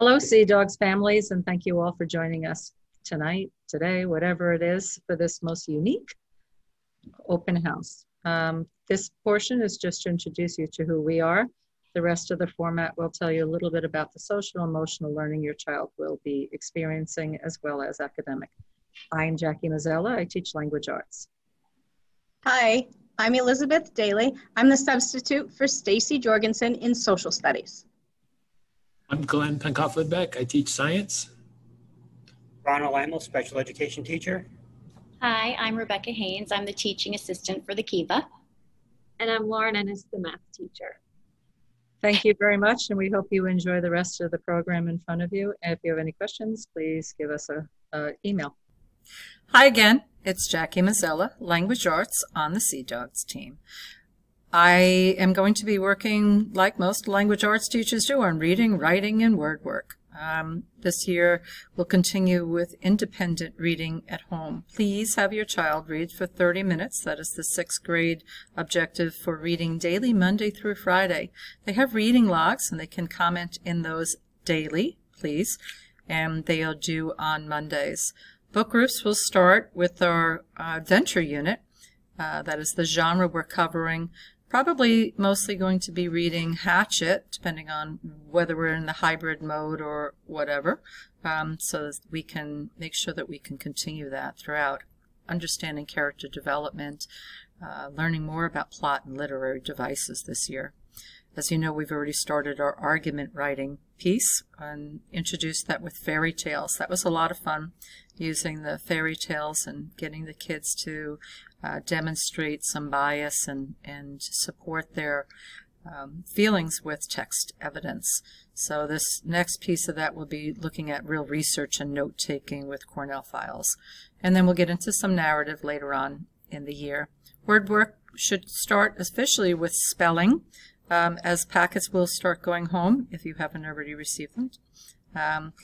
Hello, Seadogs families, and thank you all for joining us tonight, today, whatever it is, for this most unique open house. This portion is just to introduce you to who we are. The rest of the format will tell you a little bit about the social emotional learning your child will be experiencing as well as academic. I'm Jackie Mazzella. I teach language arts. Hi, I'm Elizabeth Daly. I'm the substitute for Stacy Jorgensen in social studies. I'm Glenn Penkoff-Lidbeck. I teach science. Ronald Lamel, special education teacher. Hi, I'm Rebecca Haynes. I'm the teaching assistant for the Kiva. And I'm Lauren Ennis, the math teacher. Thank you very much, and we hope you enjoy the rest of the program in front of you. And if you have any questions, please give us an email. Hi again, it's Jackie Mazzella, Language Arts on the Seadogs team. I am going to be working, like most language arts teachers do, on reading, writing, and word work. This year, we'll continue with independent reading at home. Please have your child read for 30 minutes. That is the 6th grade objective for reading daily, Monday through Friday. They have reading logs, and they can comment in those daily, please, and they are due on Mondays. Book groups will start with our adventure unit. That is the genre we're covering. Probably mostly going to be reading Hatchet, depending on whether we're in the hybrid mode or whatever, so that we can make sure that we can continue that throughout. Understanding character development, learning more about plot and literary devices this year. As you know, we've already started our argument writing piece and introduced that with fairy tales. That was a lot of fun, using the fairy tales and getting the kids to demonstrate some bias and support their feelings with text evidence. So this next piece of that will be looking at real research and note-taking with Cornell files. And then we'll get into some narrative later on in the year. Word work should start officially with spelling, as packets will start going home if you haven't already received them.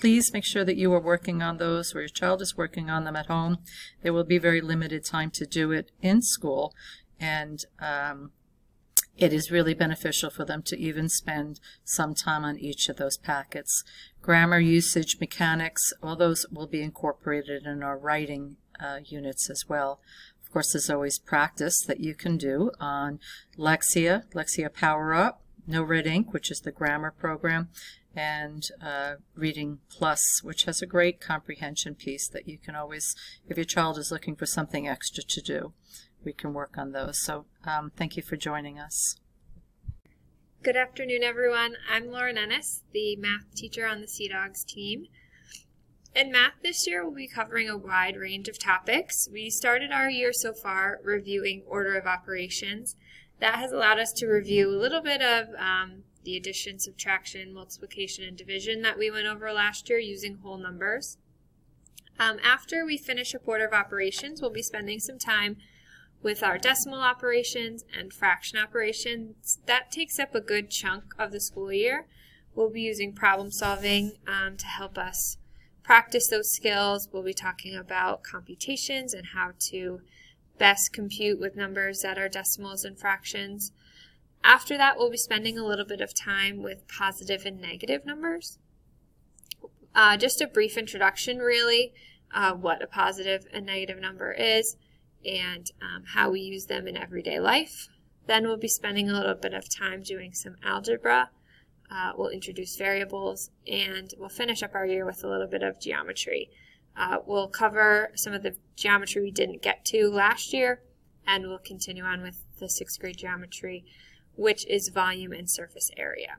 Please make sure that you are working on those, or your child is working on them at home. There will be very limited time to do it in school, and it is really beneficial for them to even spend some time on each of those packets. Grammar, usage, mechanics, all those will be incorporated in our writing units as well. Of course, there's always practice that you can do on Lexia Power Up, No Red Ink, which is the grammar program, and Reading Plus, which has a great comprehension piece that you can always, if your child is looking for something extra to do, we can work on those. So thank you for joining us. Good afternoon, everyone. I'm Lauren Ennis, the math teacher on the Seadogs team. In math this year, we'll be covering a wide range of topics. We started our year so far reviewing order of operations. That has allowed us to review a little bit of the addition, subtraction, multiplication, and division that we went over last year using whole numbers. After we finish up order of operations, we'll be spending some time with our decimal operations and fraction operations. That takes up a good chunk of the school year. We'll be using problem solving to help us practice those skills. We'll be talking about computations and how to best compute with numbers that are decimals and fractions. After that, we'll be spending a little bit of time with positive and negative numbers. Just a brief introduction, really, what a positive and negative number is and how we use them in everyday life. Then we'll be spending a little bit of time doing some algebra. We'll introduce variables, and we'll finish up our year with a little bit of geometry. We'll cover some of the geometry we didn't get to last year, and we'll continue on with the 6th grade geometry, which is volume and surface area.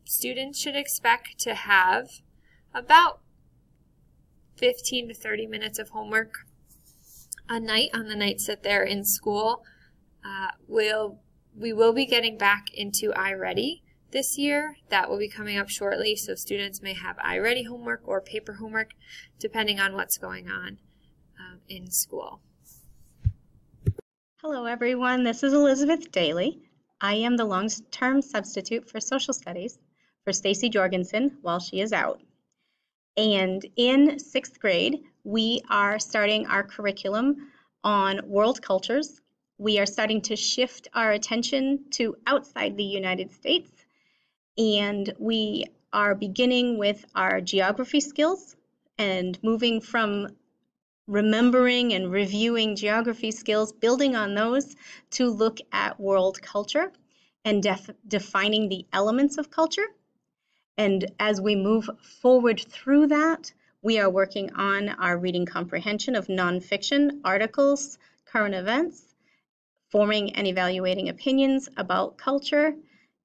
Students should expect to have about 15 to 30 minutes of homework a night on the nights that they're in school. We will be getting back into iReady this year. That will be coming up shortly, so students may have iReady homework or paper homework, depending on what's going on in school. Hello, everyone. This is Elizabeth Daly. I am the long-term substitute for social studies for Stacy Jorgensen while she is out. And in 6th grade, we are starting our curriculum on world cultures. We are starting to shift our attention to outside the United States, and we are beginning with our geography skills and moving from remembering and reviewing geography skills, building on those to look at world culture and defining the elements of culture. And as we move forward through that, we are working on our reading comprehension of nonfiction, articles, current events, forming and evaluating opinions about culture,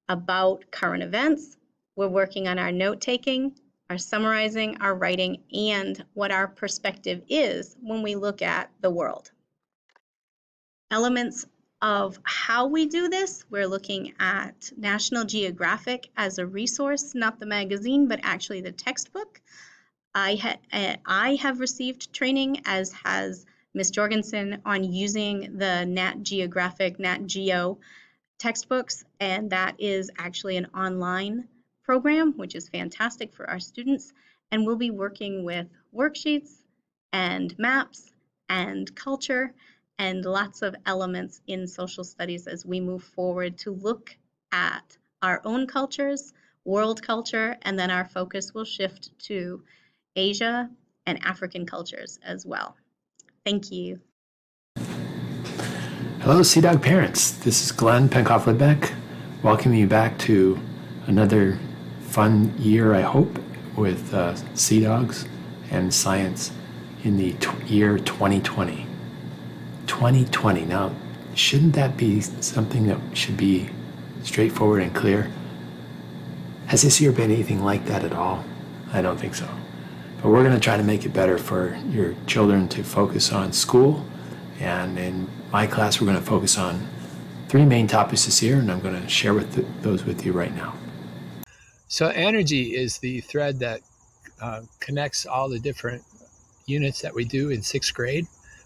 about current events. We're working on our note-taking, our summarizing, our writing, and what our perspective is when we look at the world. Elements of how we do this, we're looking at National Geographic as a resource, not the magazine, but actually the textbook. I have received training, as has Ms. Jorgensen, on using the Nat Geographic, Nat Geo textbooks, and that is actually an online program, which is fantastic for our students. And we'll be working with worksheets and maps and culture and lots of elements in social studies as we move forward to look at our own cultures, world culture, and then our focus will shift to Asia and African cultures as well. Thank you. Hello, Seadog parents. This is Glenn Penkoff-Lidbeck, welcoming you back to another fun year, I hope, with Seadogs and science in the year 2020. 2020. Now, shouldn't that be something that should be straightforward and clear? Has this year been anything like that at all? I don't think so. But we're going to try to make it better for your children to focus on school. And in my class, we're going to focus on 3 main topics this year, and I'm going to share those with you right now. So energy is the thread that connects all the different units that we do in 6th grade.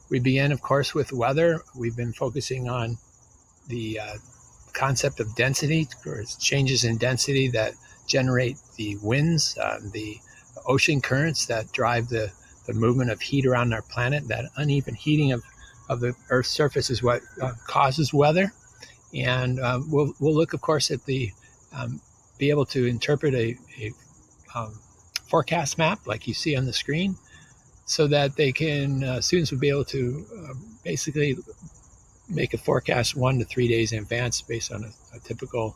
We began, of course, with weather. We've been focusing on the concept of density, or changes in density that generate the winds, the ocean currents that drive the movement of heat around our planet. That uneven heating of the Earth's surface is what causes weather. And we'll look, of course, at the be able to interpret a forecast map like you see on the screen, so that they can students will be able to basically make a forecast 1 to 3 days in advance based on a typical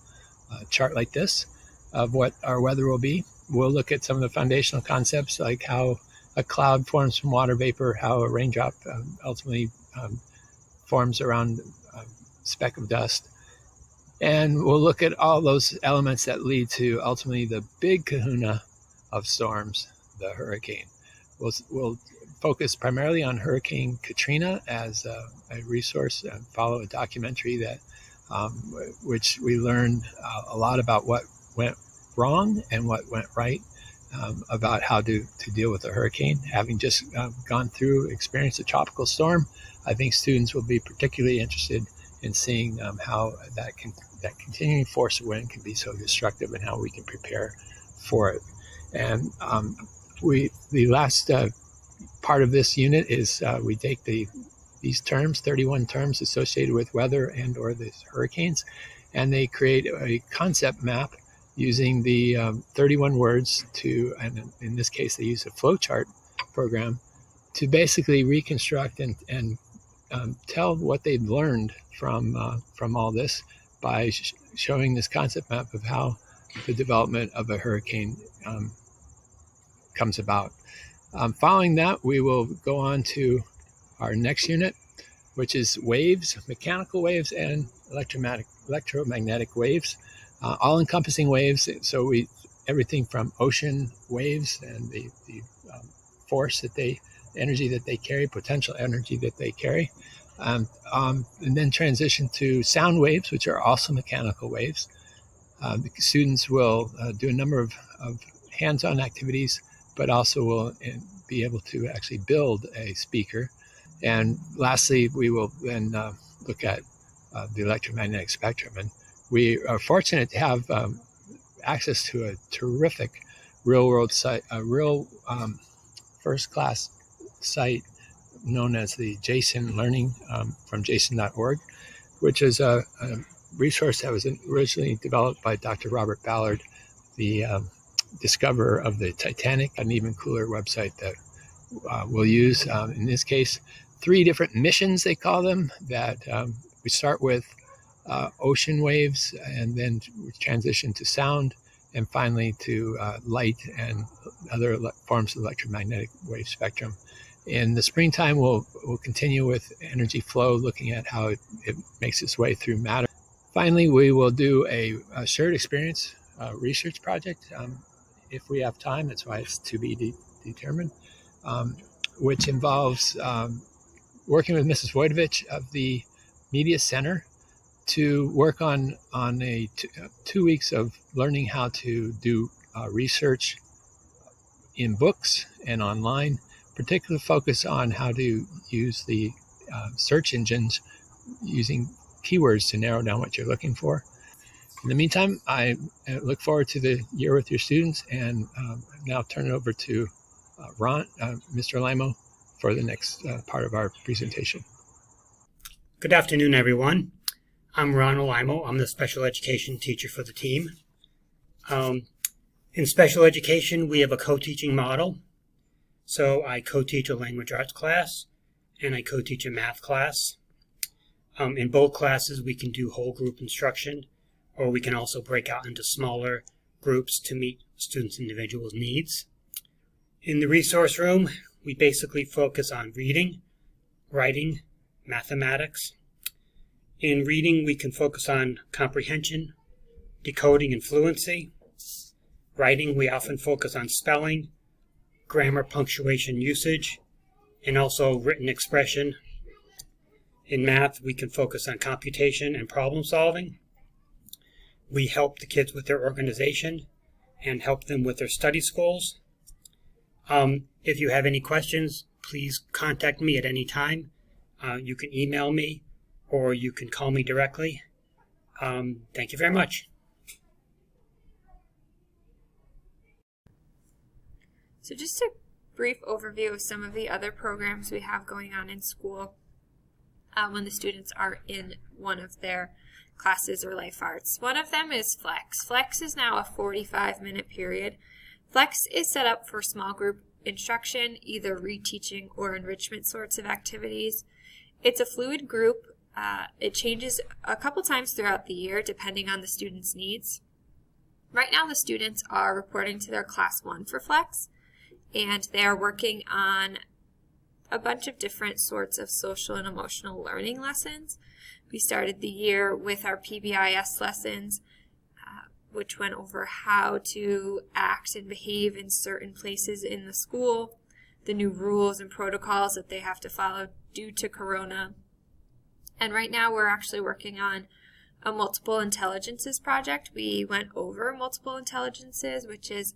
chart like this of what our weather will be. We'll look at some of the foundational concepts, like how a cloud forms from water vapor, how a raindrop ultimately forms around a speck of dust. And we'll look at all those elements that lead to ultimately the big kahuna of storms, the hurricane. We'll focus primarily on Hurricane Katrina as a resource and follow a documentary that which we learned a lot about what went wrong and what went right about how to deal with a hurricane. Having just gone through, experienced a tropical storm, I think students will be particularly interested in seeing how that continuing force of wind can be so destructive and how we can prepare for it. And the last part of this unit is we take these terms, 31 terms associated with weather and or the hurricanes, and they create a concept map using the 31 words to, and in this case, they use a flowchart program to basically reconstruct and tell what they've learned from all this by showing this concept map of how the development of a hurricane comes about. Following that, we will go on to our next unit, which is waves, mechanical waves and electromagnetic waves, all-encompassing waves. So everything from ocean waves and the force that energy that they carry, potential energy that they carry, and then transition to sound waves, which are also mechanical waves. The students will do a number of hands-on activities, but also will be able to actually build a speaker. And lastly, we will then look at the electromagnetic spectrum. And we are fortunate to have access to a terrific real-world site, a real first-class site known as the JASON Learning from jason.org, which is a resource that was originally developed by Dr. Robert Ballard, the discoverer of the Titanic, an even cooler website that we'll use. In this case, 3 different missions, they call them, that we start with ocean waves, and then we transition to sound, and finally to light and other forms of electromagnetic wave spectrum. In the springtime, we'll continue with energy flow, looking at how it makes its way through matter. Finally, we will do a shared experience research project if we have time. That's why it's to be determined, which involves working with Mrs. Voidovich of the Media Center to work on 2 weeks of learning how to do research in books and online, particular focus on how to use the search engines using keywords to narrow down what you're looking for. In the meantime, I look forward to the year with your students, and now turn it over to Mr. Limo for the next part of our presentation. Good afternoon, everyone. I'm Ronald Limo. I'm the special education teacher for the team. In special education, we have a co-teaching model. So I co-teach a language arts class, and I co-teach a math class. In both classes, we can do whole group instruction, or we can also break out into smaller groups to meet students' individual needs. In the resource room, we basically focus on reading, writing, mathematics. In reading, we can focus on comprehension, decoding, and fluency. Writing, we often focus on spelling, grammar, punctuation, usage, and also written expression. In math, we can focus on computation and problem solving. We help the kids with their organization and help them with their study goals. If you have any questions, please contact me at any time. You can email me or you can call me directly. Thank you very much. So just a brief overview of some of the other programs we have going on in school when the students are in one of their classes or life arts. One of them is Flex. Flex is now a 45-minute period. Flex is set up for small group instruction, either reteaching or enrichment sorts of activities. It's a fluid group. It changes a couple times throughout the year depending on the student's needs. Right now the students are reporting to their class 1 for Flex, and they are working on a bunch of different sorts of social and emotional learning lessons. We started the year with our PBIS lessons, which went over how to act and behave in certain places in the school, the new rules and protocols that they have to follow due to Corona. And right now we're actually working on a multiple intelligences project. We went over multiple intelligences, which is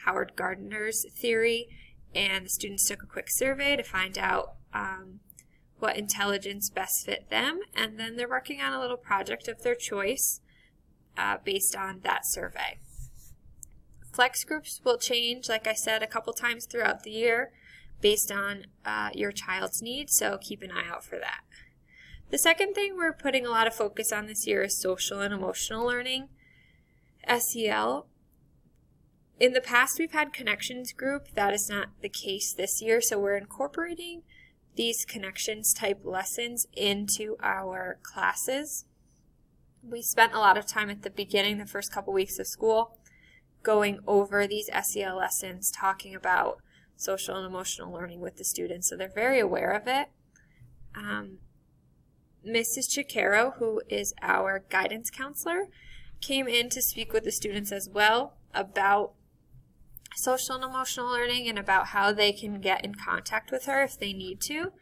Howard Gardner's theory, and the students took a quick survey to find out what intelligence best fit them, and then they're working on a little project of their choice based on that survey. Flex groups will change, like I said, a couple times throughout the year based on your child's needs, so keep an eye out for that. The second thing we're putting a lot of focus on this year is social and emotional learning, SEL. In the past, we've had connections group. That is not the case this year, so we're incorporating these connections type lessons into our classes. We spent a lot of time at the beginning, the first couple weeks of school, going over these SEL lessons, talking about social and emotional learning with the students, so they're very aware of it. Mrs. Chicaro, who is our guidance counselor, came in to speak with the students as well about social and emotional learning and about how they can get in contact with her if they need to.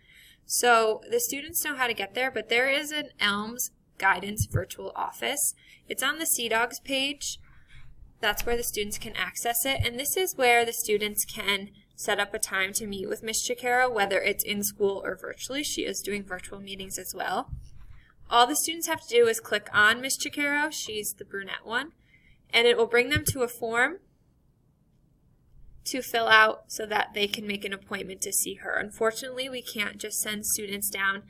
So the students know how to get there, but there is an ELMS guidance virtual office. It's on the Seadogs page. That's where the students can access it, and this is where the students can set up a time to meet with Ms. Chicaro, whether it's in school or virtually. She is doing virtual meetings as well. All the students have to do is click on Ms. Chicaro, she's the brunette one, and it will bring them to a form to fill out so that they can make an appointment to see her. Unfortunately, we can't just send students down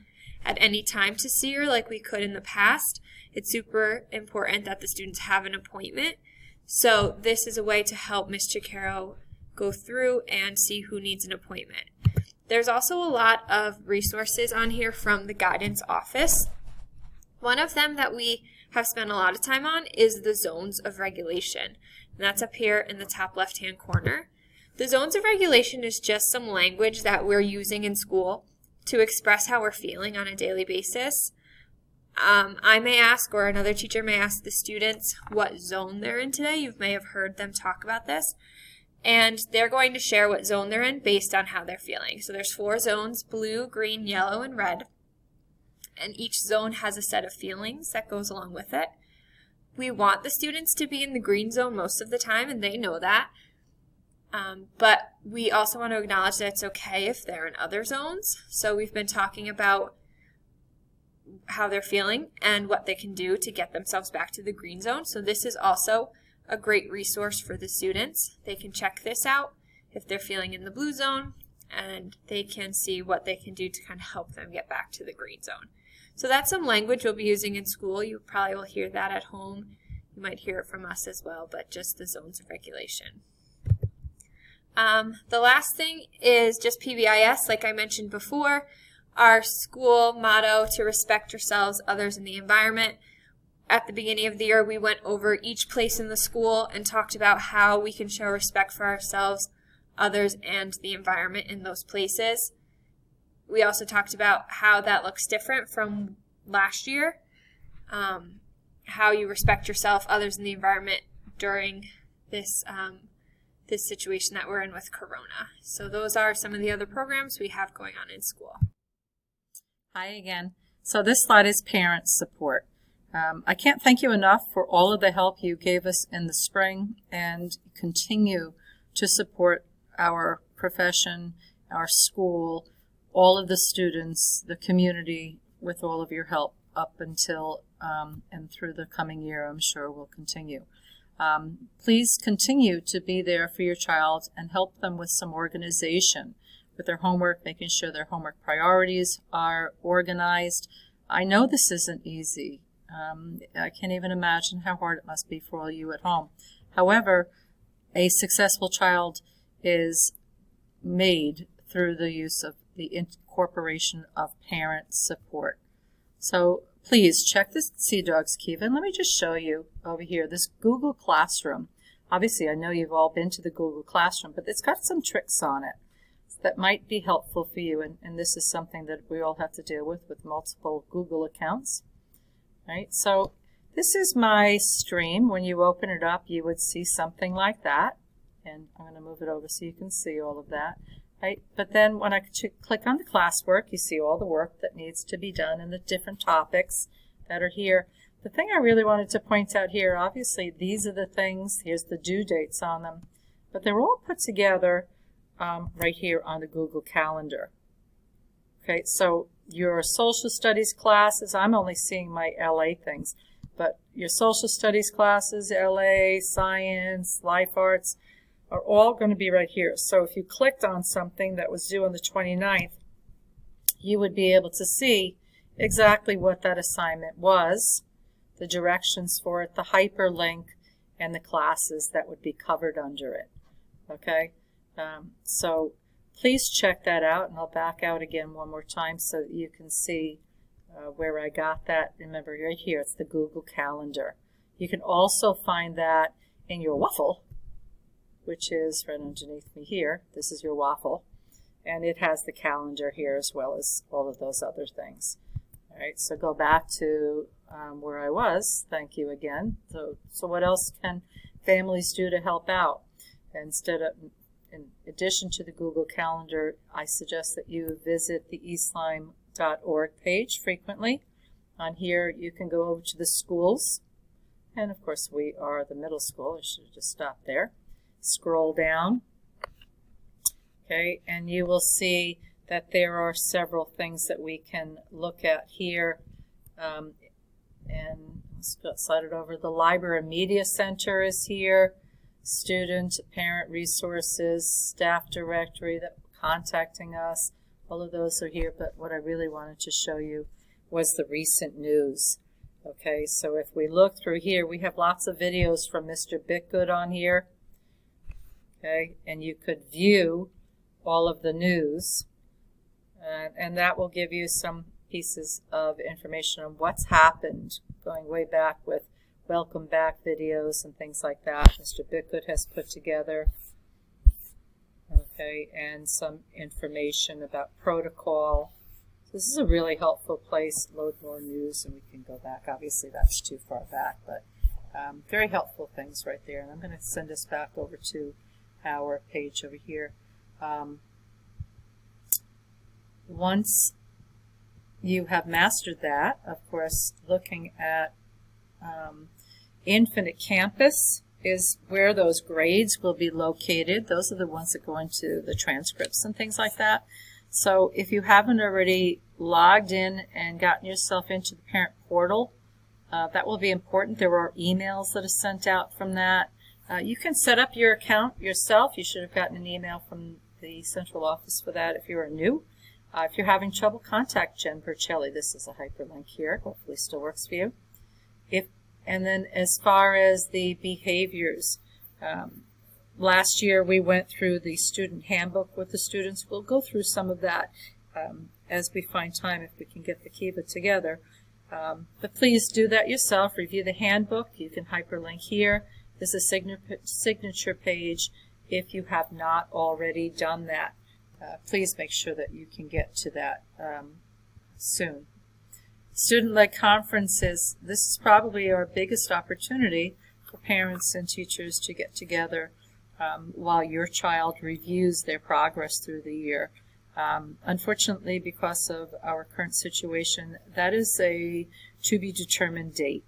at any time to see her like we could in the past. It's super important that the students have an appointment. So this is a way to help Ms. Chicaro go through and see who needs an appointment. There's also a lot of resources on here from the guidance office. One of them that we have spent a lot of time on is the zones of regulation. And that's up here in the top left-hand corner. The zones of regulation is just some language that we're using in school to express how we're feeling on a daily basis. I may ask, or another teacher may ask the students what zone they're in today. You may have heard them talk about this. And they're going to share what zone they're in based on how they're feeling. So there's 4 zones: blue, green, yellow, and red. And each zone has a set of feelings that goes along with it. We want the students to be in the green zone most of the time, and they know that. But we also want to acknowledge that it's okay if they're in other zones. So we've been talking about how they're feeling and what they can do to get themselves back to the green zone. So this is also a great resource for the students. They can check this out if they're feeling in the blue zone, and they can see what they can do to kind of help them get back to the green zone. So that's some language we'll be using in school. You probably will hear that at home. You might hear it from us as well, but just the zones of regulation. The last thing is just PBIS, like I mentioned before. Our school motto, to respect yourselves, others, and the environment. At the beginning of the year, we went over each place in the school and talked about how we can show respect for ourselves, others, and the environment in those places. We also talked about how that looks different from last year, how you respect yourself, others, and the environment during this this situation that we're in with Corona. So those are some of the other programs we have going on in school. Hi again. So this slide is parent support. I can't thank you enough for all of the help you gave us in the spring and continue to support our profession, our school, all of the students, the community with all of your help up until and through the coming year. I'm sure will continue. Please continue to be there for your child and help them with some organization with their homework, making sure their homework priorities are organized. I know this isn't easy. I can't even imagine how hard it must be for all you at home. However, a successful child is made through the use of the incorporation of parent support. So please check this Seadogs Kiva, and let me just show you over here this Google Classroom. Obviously, I know you've all been to the Google Classroom, but it's got some tricks on it that might be helpful for you, and this is something that we all have to deal with multiple Google accounts. Right? So this is my stream. When you open it up, you would see something like that, and I'm going to move it over so you can see all of that. Right? But then when I click on the classwork, you see all the work that needs to be done and the different topics that are here. The thing I really wanted to point out here, obviously these are the things, here's the due dates on them, but they're all put together right here on the Google Calendar. Okay, so your social studies classes, I'm only seeing my LA things, but your social studies classes, LA, science, life arts, are all going to be right here. So if you clicked on something that was due on the 29th, you would be able to see exactly what that assignment was, the directions for it, the hyperlink, and the classes that would be covered under it. Okay, so please check that out, and I'll back out again one more time so that you can see where I got that. Remember, right here, it's the Google Calendar. You can also find that in your waffle, which is right underneath me here. This is your waffle, and it has the calendar here as well as all of those other things. All right, so go back to where I was. Thank you again. So what else can families do to help out? In addition to the Google Calendar, I suggest that you visit the eastlyme.org page frequently. On here, you can go over to the schools, and of course we are the middle school. I should have just stopped there. Scroll down, okay, and you will see that there are several things that we can look at here. And let's slide it over. The Library and Media Center is here. Student, parent resources, staff directory, that contacting us. All of those are here, but what I really wanted to show you was the recent news. Okay, so if we look through here, we have lots of videos from Mr. Bitgood on here. Okay, and you could view all of the news, and that will give you some pieces of information on what's happened, going way back with welcome back videos and things like that Mr. Bitgood has put together. Okay, and some information about protocol. This is a really helpful place. Load more news, and we can go back. Obviously, that's too far back, but very helpful things right there. And I'm going to send us back over to our page over here. Once you have mastered that, of course, looking at Infinite Campus is where those grades will be located. Those are the ones that go into the transcripts and things like that. So if you haven't already logged in and gotten yourself into the parent portal, that will be important. There are emails that are sent out from that. You can set up your account yourself. You should have gotten an email from the central office for that if you are new. If you're having trouble, contact Jen Bercelli. This is a hyperlink here. Hopefully still works for you. And then as far as the behaviors, last year we went through the student handbook with the students. We'll go through some of that as we find time, if we can get the Kiva together. But please do that yourself. Review the handbook. You can hyperlink here. There's a signature page if you have not already done that. Please make sure that you can get to that soon. Student-led conferences, this is probably our biggest opportunity for parents and teachers to get together while your child reviews their progress through the year. Unfortunately, because of our current situation, that is a to-be-determined date.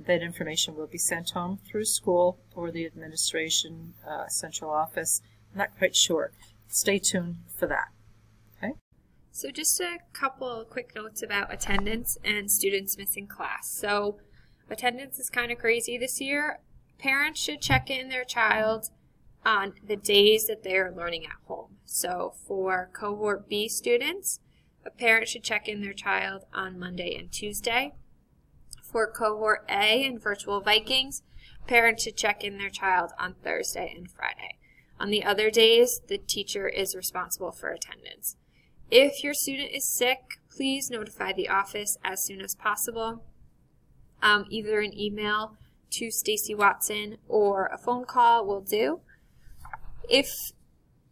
That information will be sent home through school or the administration central office. I'm not quite sure. Stay tuned for that. Okay. So just a couple quick notes about attendance and students missing class. So attendance is kind of crazy this year. Parents should check in their child on the days that they are learning at home. So for cohort B students, a parent should check in their child on Monday and Tuesday. For cohort A and virtual Vikings, parents should check in their child on Thursday and Friday. On the other days, the teacher is responsible for attendance. If your student is sick, please notify the office as soon as possible. Either an email to Stacy Watson or a phone call will do. If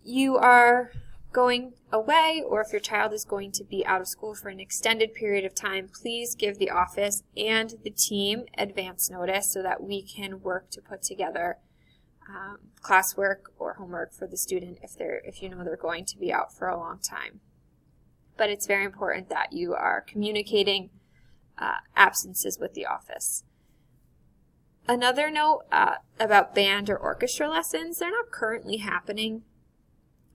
you are going away or if your child is going to be out of school for an extended period of time, please give the office and the team advance notice so that we can work to put together classwork or homework for the student if you know they're going to be out for a long time. But it's very important that you are communicating absences with the office. Another note about band or orchestra lessons, they're not currently happening.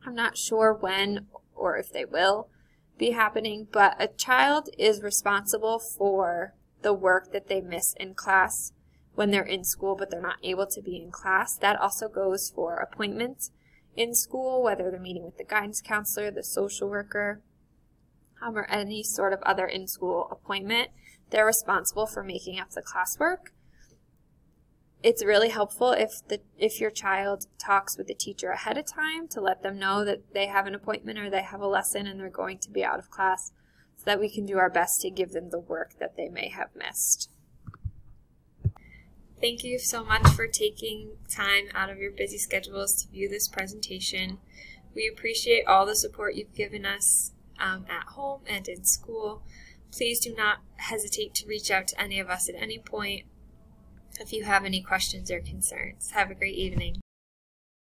I'm not sure when or if they will be happening, but a child is responsible for the work that they miss in class when they're in school but they're not able to be in class. That also goes for appointments in school, whether they're meeting with the guidance counselor, the social worker, or any sort of other in-school appointment. They're responsible for making up the classwork. It's really helpful if your child talks with the teacher ahead of time to let them know that they have an appointment or they have a lesson and they're going to be out of class, so that we can do our best to give them the work that they may have missed. Thank you so much for taking time out of your busy schedules to view this presentation. We appreciate all the support you've given us at home and in school. Please do not hesitate to reach out to any of us at any point if you have any questions or concerns. Have a great evening.